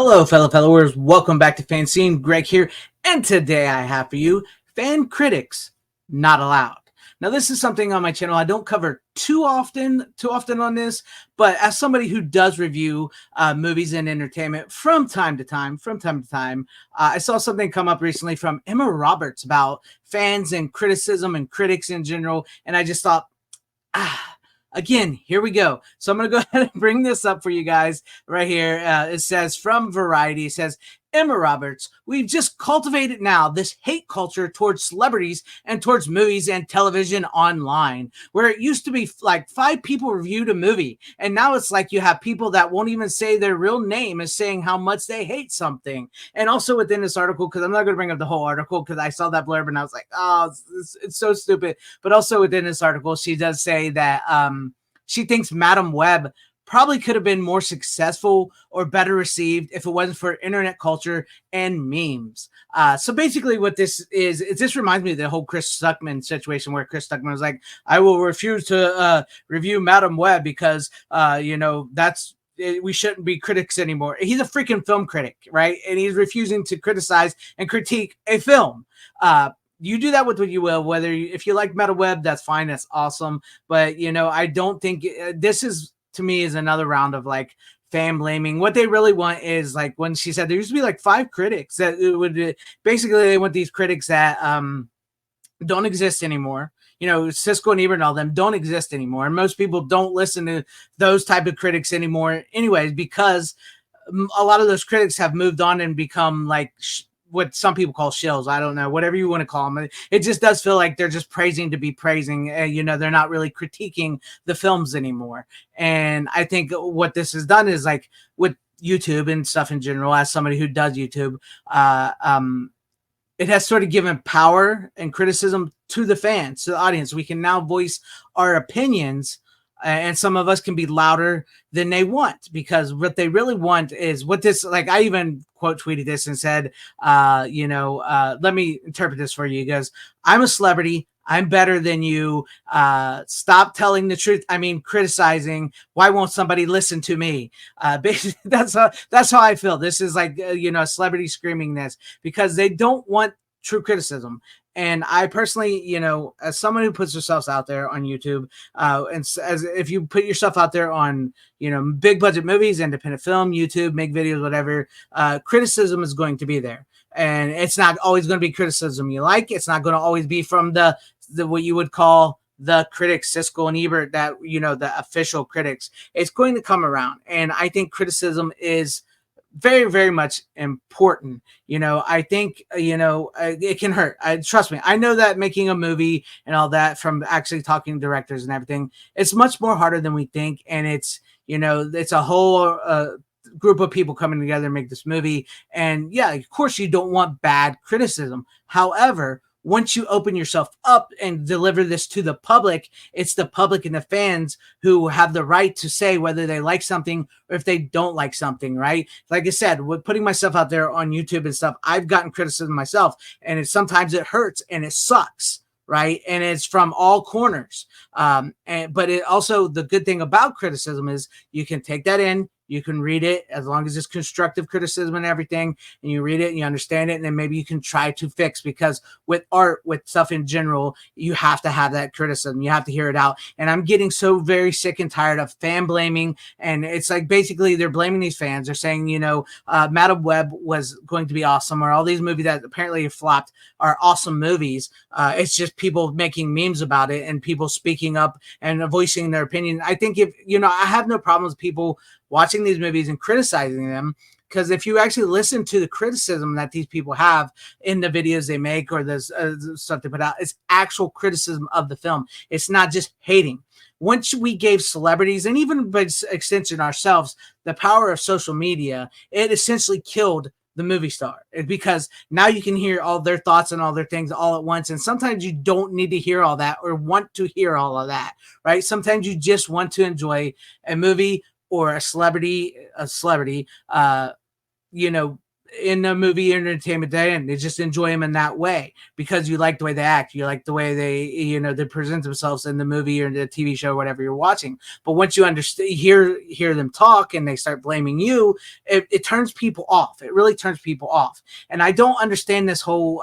Hello, fellow followers. Welcome back to FanZcene. Greg here, and today I have for you fan critics not allowed. Now, this is something on my channel I don't cover too often on this, but as somebody who does review movies and entertainment from time to time, I saw something come up recently from Emma Roberts about fans and criticism and critics in general, and I just thought, again, here we go. So I'm going to go ahead and bring this up for you guys right here. It says from Variety, it says, Emma Roberts, we've just cultivated now this hate culture towards celebrities and towards movies and television online, where it used to be like 5 people reviewed a movie. And now it's like you have people that won't even say their real name as saying how much they hate something. And also within this article, because I'm not going to bring up the whole article because I saw that blurb and I was like, oh, it's so stupid. But also within this article, she does say that she thinks Madam Web probably could have been more successful or better received if it wasn't for internet culture and memes. So basically what this is this reminds me of the whole Chris Stuckman situation, where Chris Stuckman was like, I will refuse to review Madam Web because, we shouldn't be critics anymore. He's a freaking film critic, right? And he's refusing to criticize and critique a film. You do that with what you will, if you like Madam Web, that's fine. That's awesome. But, I don't think this is, to me, is another round of like fan blaming. What they really want is, like, when she said there used to be like 5 critics, that it would basically, they want these critics that don't exist anymore. Siskel and Ebert and all them don't exist anymore. And most people don't listen to those type of critics anymore anyways, because a lot of those critics have moved on and become like what some people call shills. I don't know, whatever you want to call them. It just does feel like they're just praising to be praising. They're not really critiquing the films anymore. And I think what this has done is, like, with YouTube and stuff in general, as somebody who does YouTube, it has sort of given power and criticism to the fans, to the audience. We can now voice our opinions, and some of us can be louder than they want, because what they really want is what this, like, I even quote tweeted this and said, let me interpret this for you. He goes, I'm a celebrity. I'm better than you. Stop telling the truth. I mean, criticizing. Why won't somebody listen to me? Basically, that's how I feel. This is like, a celebrity screaming this because they don't want true criticism. And I personally, as someone who puts themselves out there on YouTube, and as if you put yourself out there on, big budget movies, independent film, YouTube, make videos, whatever, criticism is going to be there. And it's not always going to be criticism you like. It's not going to always be from the what you would call the critics, Siskel and Ebert, that, the official critics. It's going to come around. And I think criticism is very, very much important. I think, it can hurt. Trust me. I know that making a movie and all that, from actually talking to directors and everything, it's much more harder than we think. And it's, it's a whole group of people coming together to make this movie. And yeah, of course you don't want bad criticism. However, once you open yourself up and deliver this to the public, it's the public and the fans who have the right to say whether they like something or if they don't like something, right? Like I said, with putting myself out there on YouTube and stuff, I've gotten criticism myself, and sometimes it hurts and it sucks, right? And it's from all corners. But it also, the good thing about criticism is you can take that in, you can read it, as long as it's constructive criticism and everything, and you read it and you understand it, and then maybe you can try to fix, because with art, with stuff in general, you have to have that criticism. You have to hear it out. And I'm getting so very sick and tired of fan blaming. And it's like, basically they're blaming these fans. They're saying, Madam Web was going to be awesome, or all these movies that apparently flopped are awesome movies. It's just people making memes about it and people speaking up and voicing their opinion. I think I have no problem with people watching these movies and criticizing them, because if you actually listen to the criticism that these people have in the videos they make, or the stuff they put out, it's actual criticism of the film. It's not just hating. Once we gave celebrities, and even by extension ourselves, the power of social media, it essentially killed the movie star, because now you can hear all their thoughts and all their things all at once. And sometimes you don't need to hear all that or want to hear all of that, right? Sometimes you just want to enjoy a movie or a celebrity, in the movie entertainment day, and they just enjoy them in that way because you like the way they act, you like the way they, they present themselves in the movie or the TV show, whatever you're watching. But once you understand, hear them talk, and they start blaming you, it turns people off. It really turns people off. And I don't understand this whole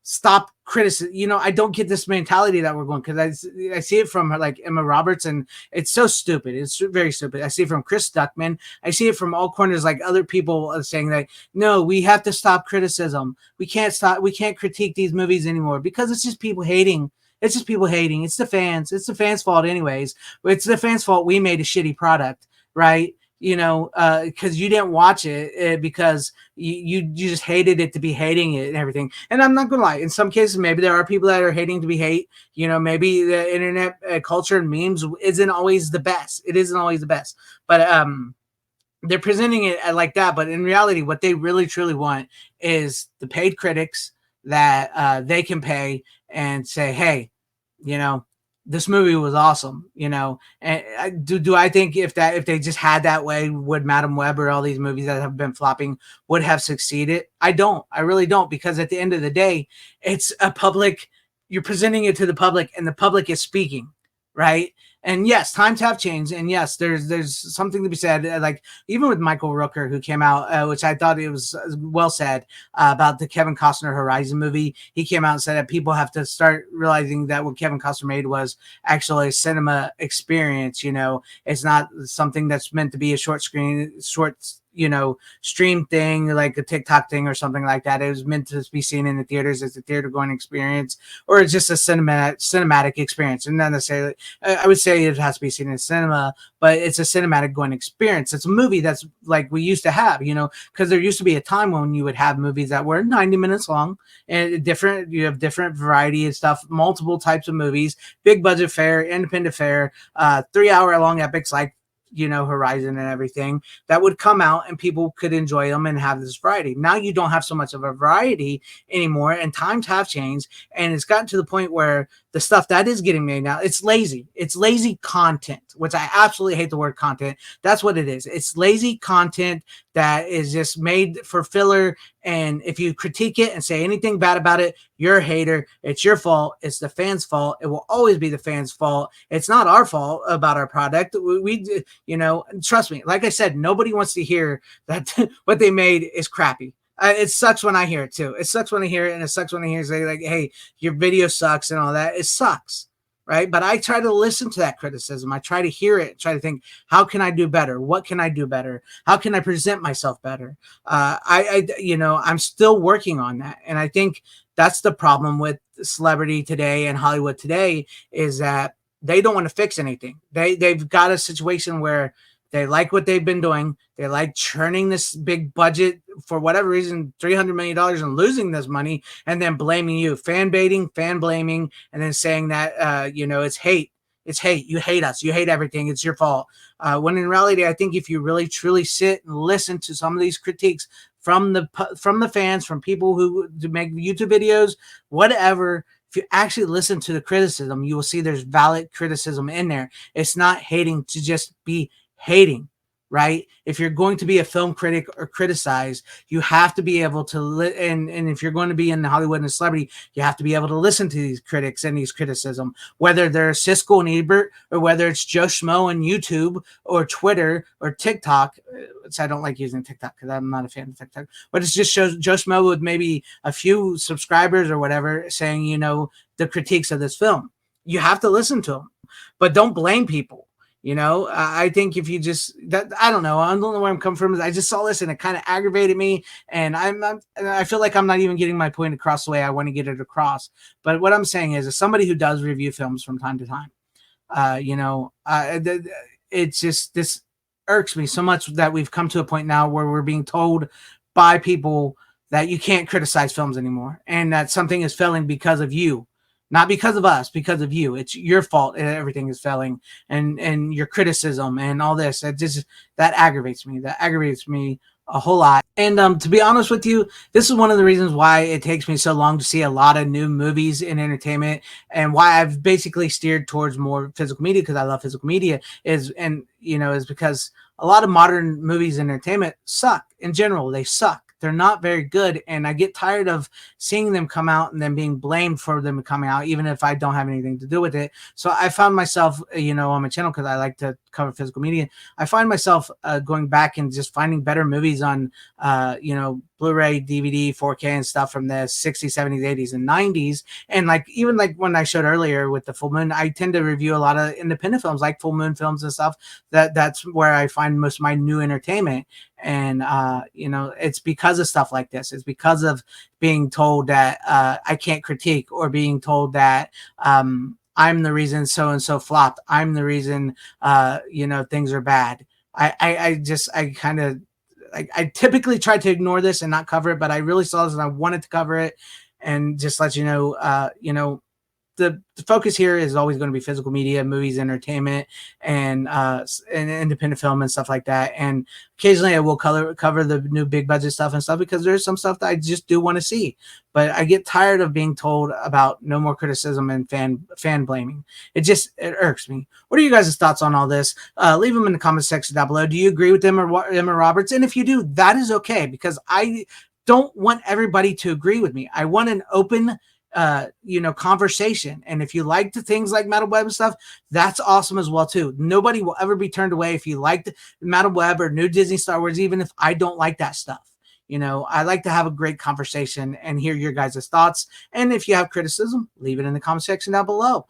stop criticism. I don't get this mentality that we're going, because I see it from like Emma Roberts, and it's so stupid. It's very stupid. I see it from Chris Stuckman. I see it from all corners, like other people saying that, no, we have to stop criticism. We can't critique these movies anymore because it's just people hating. It's just people hating. It's the fans. It's the fans' fault anyways. It's the fans' fault we made a shitty product, right? Because you didn't watch it because you just hated it to be hating it and everything. And I'm not gonna lie, in some cases, maybe there are people that are hating to be hate. Maybe the internet culture and memes isn't always the best. It isn't always the best, but they're presenting it like that. But in reality, what they really truly want is the paid critics that they can pay and say, hey, this movie was awesome, and do I think if they just had that way, would Madam Web or all these movies that have been flopping would have succeeded? I really don't, because at the end of the day, it's a public, you're presenting it to the public, and the public is speaking, right? And yes, times have changed, and yes, there's something to be said. Like even with Michael Rooker, who came out, which I thought it was well said about the Kevin Costner Horizon movie. He came out and said that people have to start realizing that what Kevin Costner made was actually a cinema experience. It's not something that's meant to be a short stream thing, like a TikTok thing or something like that. It was meant to be seen in the theaters as a theater going experience, or it's just a cinematic experience. And not necessarily, I would say it has to be seen in cinema, but it's a cinematic going experience. It's a movie that's like we used to have, because there used to be a time when you would have movies that were 90 minutes long, and you have different variety of stuff, multiple types of movies, big budget fare, independent fare, 3-hour long epics like Horizon and everything that would come out, and people could enjoy them and have this variety. Now you don't have so much of a variety anymore, and times have changed, and it's gotten to the point where the stuff that is getting made now, it's lazy content, which I absolutely hate the word content. That's what it is. It's lazy content that is just made for filler. And if you critique it and say anything bad about it, you're a hater. It's your fault. It's the fans' fault. It will always be the fans' fault. It's not our fault about our product. We trust me. Like I said, nobody wants to hear that what they made is crappy. It sucks when I hear it too. It sucks when I hear it, and it sucks when I hear it say like, "Hey, your video sucks" and all that. It sucks, right? But I try to listen to that criticism. I try to hear it. Try to think, how can I do better? What can I do better? How can I present myself better? I'm still working on that, and I think that's the problem with celebrity today and Hollywood today, is that they don't want to fix anything. They've got a situation where they like what they've been doing. They like churning this big budget for whatever reason, $300 million, and losing this money, and then blaming you, fan baiting, fan blaming, and then saying that, it's hate. It's hate. You hate us. You hate everything. It's your fault. When in reality, I think if you really truly sit and listen to some of these critiques from the fans, from people who make YouTube videos, whatever, if you actually listen to the criticism, you will see there's valid criticism in there. It's not hating to just be hating, right? If you're going to be a film critic or criticize, you have to be able to and if you're going to be in Hollywood and a celebrity, you have to be able to listen to these critics and these criticism, whether they're Siskel and Ebert, or whether it's Joe Schmo on YouTube or Twitter or TikTok, which I don't like using TikTok because I'm not a fan of TikTok, but it's just Joe Schmo with maybe a few subscribers or whatever saying, the critiques of this film. You have to listen to them, but don't blame people. I think if you just I don't know where I'm coming from. I just saw this and it kind of aggravated me, and I feel like I'm not even getting my point across the way I want to get it across. But what I'm saying is, as somebody who does review films from time to time, it's just, this irks me so much that we've come to a point now where we're being told by people that you can't criticize films anymore, and that something is failing because of you. Not because of us, because of you. It's your fault and everything is failing, and your criticism and all this. That aggravates me. That aggravates me a whole lot. And to be honest with you, this is one of the reasons why it takes me so long to see a lot of new movies in entertainment, and why I've basically steered towards more physical media, because I love physical media, is because a lot of modern movies and entertainment suck in general. They suck. they're not very good, and I get tired of seeing them come out and then being blamed for them coming out, even if I don't have anything to do with it. So I found myself, on my channel, because I like to cover physical media, I find myself going back and just finding better movies on, Blu-ray, DVD, 4K, and stuff from the 60s, 70s, 80s, and 90s. And like even like when I showed earlier with the full moon, I tend to review a lot of independent films, like full moon films and stuff. That's where I find most of my new entertainment. And it's because of stuff like this. It's because of being told that I can't critique, or being told that I'm the reason so and so flopped. I'm the reason things are bad. I kind of, I typically try to ignore this and not cover it, but I really saw this and I wanted to cover it and just let you know, the focus here is always going to be physical media, movies, entertainment, and independent film and stuff like that. And occasionally I will cover the new big budget stuff and stuff, because there's some stuff that I just do want to see. But I get tired of being told about no more criticism and fan blaming. It irks me. What are you guys' thoughts on all this? Leave them in the comment section down below. Do you agree with Emma Roberts? And if you do, that is okay, because I don't want everybody to agree with me. I want an open conversation. And if you like the things like Metal Web and stuff, that's awesome as well too. Nobody will ever be turned away if you like the Metal Web or new Disney Star Wars, even if I don't like that stuff. I like to have a great conversation and hear your guys' thoughts. And if you have criticism, leave it in the comment section down below.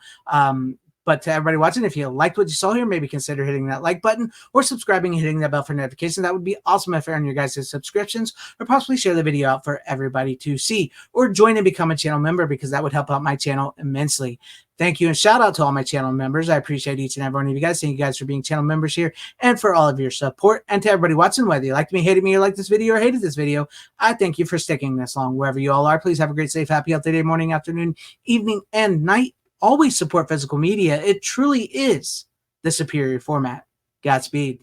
But to everybody watching, if you liked what you saw here, maybe consider hitting that like button or subscribing and hitting that bell for notifications. That would be awesome if you're on your guys' subscriptions, or possibly share the video out for everybody to see, or join and become a channel member, because that would help out my channel immensely. Thank you, and shout out to all my channel members. I appreciate each and every one of you guys. Thank you guys for being channel members here and for all of your support. And to everybody watching, whether you liked me, hated me, or liked this video, or hated this video, I thank you for sticking this long. Wherever you all are, please have a great, safe, happy, healthy day, morning, afternoon, evening, and night. Always support physical media. It truly is the superior format. Godspeed.